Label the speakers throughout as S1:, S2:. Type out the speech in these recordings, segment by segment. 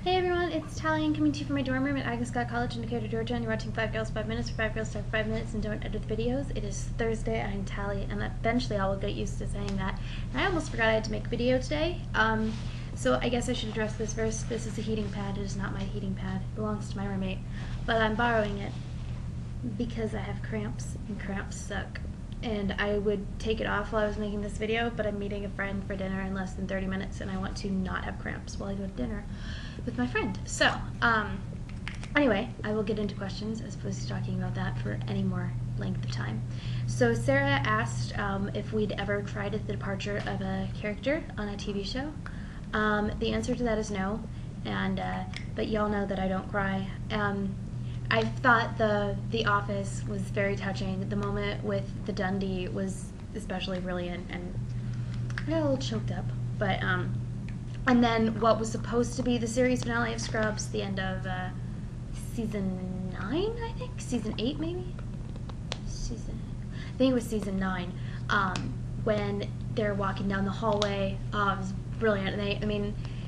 S1: Hey everyone, it's Tally. I'm coming to you from my dorm room at Agnes Scott College in Decatur, Georgia, and you're watching 5 Girls, 5 Minutes, for 5 Girls Talk 5 Minutes and don't edit the videos. It is Thursday, I'm Tally, and eventually I will get used to saying that. And I almost forgot I had to make a video today, so I guess I should address this first. This is a heating pad. It is not my heating pad. It belongs to my roommate, but I'm borrowing it because I have cramps, and cramps suck. And I would take it off while I was making this video, but I'm meeting a friend for dinner in less than 30 minutes, and I want to not have cramps while I go to dinner with my friend. So, anyway, I will get into questions as opposed to talking about that for any more length of time. So Sarah asked if we'd ever tried the departure of a character on a TV show. The answer to that is no, and but y'all know that I don't cry. I thought the Office was very touching. The moment with the Dundee was especially brilliant, and I got a little choked up. But and then what was supposed to be the series finale of Scrubs, the end of season 9, I think, season 8 maybe. I think it was season 9. When they're walking down the hallway, it was brilliant.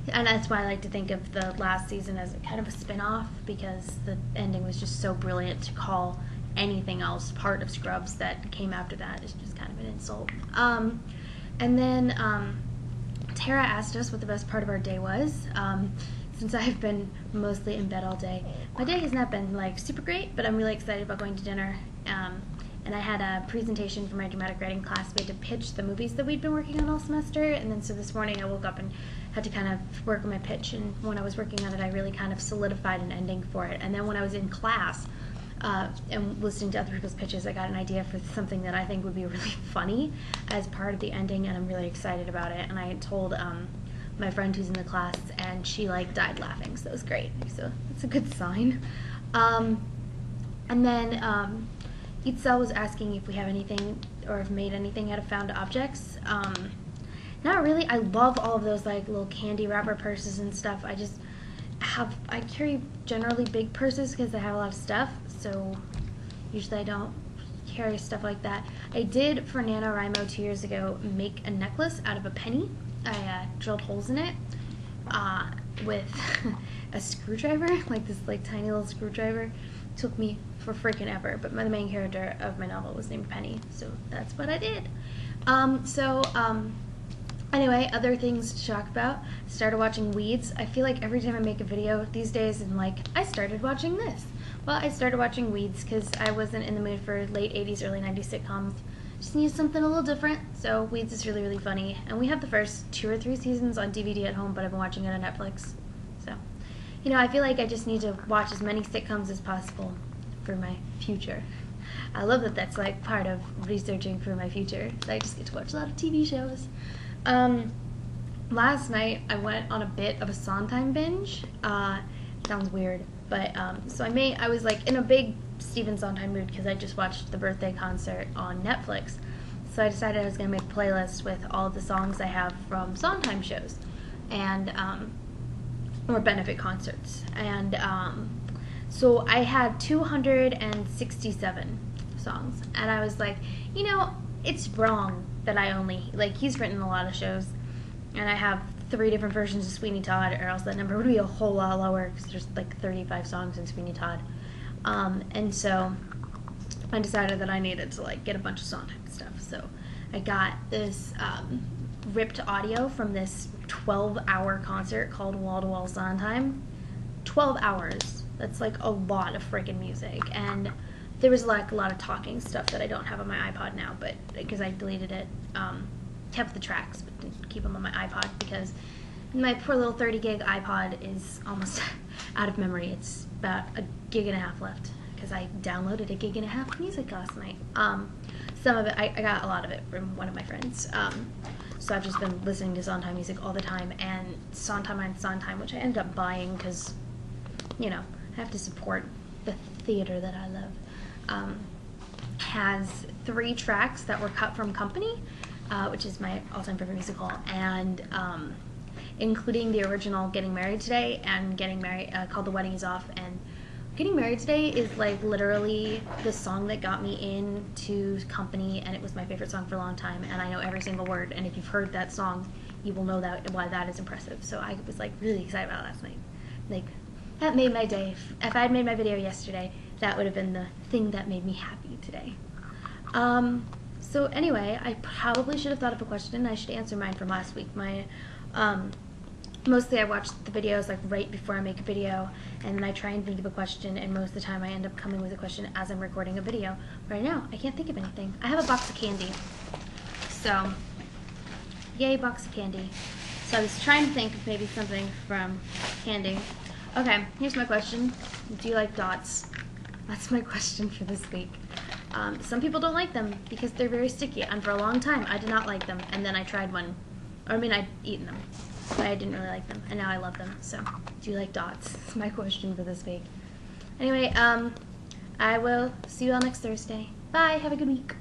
S1: And that's why I like to think of the last season as kind of a spin-off, because the ending was just so brilliant. To call anything else part of Scrubs that came after that is just kind of an insult. And then Tara asked us what the best part of our day was. Since I've been mostly in bed all day, my day has not been like super great, but I'm really excited about going to dinner. And I had a presentation for my dramatic writing class. We had to pitch the movies that we'd been working on all semester, and then so this morning I woke up and had to kind of work on my pitch, and when I was working on it I really kind of solidified an ending for it. And then when I was in class and listening to other people's pitches, I got an idea for something that I think would be really funny as part of the ending, and I'm really excited about it. And I told my friend who's in the class, and she like died laughing, so it was great. So it's a good sign. And then Itzel was asking if we have anything or have made anything out of found objects. Not really. I love all of those like little candy wrapper purses and stuff. I carry generally big purses because I have a lot of stuff, so usually I don't carry stuff like that. I did for NaNoWriMo 2 years ago make a necklace out of a penny. I drilled holes in it with a screwdriver, like this like tiny little screwdriver. Took me for freaking ever, but the main character of my novel was named Penny, so that's what I did. Anyway, other things to talk about. Started watching Weeds. I feel like every time I make a video these days, I'm like, I started watching this. Well, I started watching Weeds because I wasn't in the mood for late 80s, early 90s sitcoms. Just needed something a little different, so Weeds is really, really funny. And we have the first 2 or 3 seasons on DVD at home, but I've been watching it on Netflix. So, you know, I feel like I just need to watch as many sitcoms as possible for my future. I love that that's like part of researching for my future. So I just get to watch a lot of TV shows. Last night I went on a bit of a Sondheim binge. Sounds weird, but so I was like in a big Stephen Sondheim mood because I just watched the birthday concert on Netflix. So I decided I was going to make a playlist with all of the songs I have from Sondheim shows and or benefit concerts. And so I had 267 songs, and I was like, you know, it's wrong that I only, like, he's written a lot of shows, and I have 3 different versions of Sweeney Todd, or else that number would be a whole lot lower, because there's like 35 songs in Sweeney Todd. And so I decided that I needed to like get a bunch of Sondheim stuff, so I got this ripped audio from this 12-hour concert called Wall to Wall Sondheim. 12 hours. That's like a lot of freaking music, and there was like a lot of talking stuff that I don't have on my iPod now, but because I deleted it, kept the tracks but didn't keep them on my iPod because my poor little 30 gig iPod is almost out of memory. It's about 1.5 gigs left because I downloaded 1.5 gigs of music last night. Some of it, I got a lot of it from one of my friends. So I've just been listening to Sondheim music all the time, and Sondheim and Sondheim, which I ended up buying because, you know, I have to support the theater that I love, has 3 tracks that were cut from Company, which is my all-time favorite musical, and including the original Getting Married Today and Getting Married, called The Wedding Is Off. And Getting Married Today is like literally the song that got me into Company, and it was my favorite song for a long time, and I know every single word, and if you've heard that song, you will know that why that is impressive. So I was like really excited about it last night. like, that made my day. If I had made my video yesterday, that would have been the thing that made me happy today. So anyway, I probably should have thought of a question. I should answer mine from last week. Mostly I watch the videos like right before I make a video, and then I try and think of a question, and most of the time I end up coming with a question as I'm recording a video. Right now, I can't think of anything. I have a box of candy. So, yay, box of candy. So I was trying to think of maybe something from candy. Okay, here's my question. Do you like dots? That's my question for this week. Some people don't like them because they're very sticky, and for a long time I did not like them, and then I tried one. I'd eaten them, but I didn't really like them, and now I love them. So, do you like dots? That's my question for this week. Anyway, I will see you all next Thursday. Bye, have a good week.